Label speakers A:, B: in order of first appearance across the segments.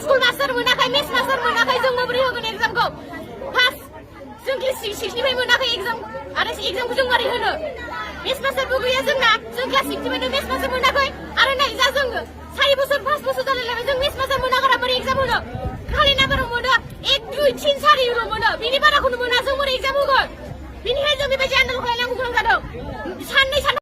A: School master मोनाखै maths master मोनाखै जों माबोरै होगोन एग्जामखौ फार्स्ट जों क्लास 6निफ्राय मोनाखै एग्जाम आरो एग्जामखौ जों मारै होनो मेथ्स मास्टारबो गैया जोंना जों क्लास 6निफ्रायनो मेथ्स मास्टार मोनाखै आरो नै जा जों 4 बोसोर 5 बोसोर जालायलायबाय जों मेथ्स मास्टार मोनागारा बोरै एग्जाम होनो खालि नाम्बाराव मोनो 1 2 3 4 इउल' मोनो बिनि बाराखौनो मोना जों बोरै एग्जाम होगोन बिनिखायनो जों बेबायदि आन्दोलन खालामनांगौ गोनां जादों साननै सान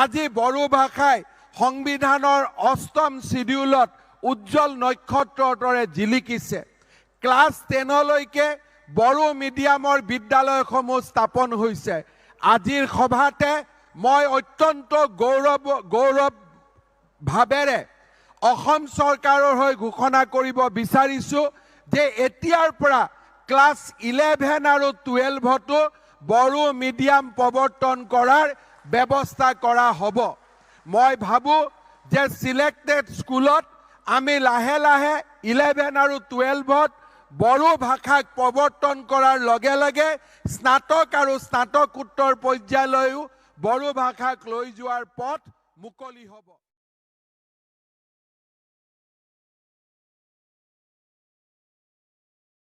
B: আজি বড়ো ভাষায় সংবিধানৰ ৮ম শিডিউলত উজ্জ্বল নক্ষত্ৰৰ দৰে জিলিকিছে ক্লাছ 10লৈকে বড়ো মিডিয়ামৰ বিদ্যালয়সমূহ স্থাপন হৈছে আজিৰ সভাতে মই অত্যন্ত গৌৰৱ ভাৱেৰে অসম চৰকাৰৰ হৈ ঘোষণা কৰিব বিচাৰিছো যে এতিয়াৰ পৰা ক্লাছ 11 আৰু 12তো বড়ো মিডিয়াম প্ৰৱৰ্তন কৰাৰ ব্যৱস্থা কৰা হ'ব মই ভাবো যে সিলেক্টেড স্কুলত আমি লাহে লাহে 11 আৰু 12ত বড়ো ভাষাক প্ৰৱৰ্তন কৰাৰ লগে লগে স্নাতক আৰু স্নাতকোত্তৰ পৰ্যায়লৈও বড়ো ভাষাক লৈ যোৱাৰ পথ মুকলি হ'ব।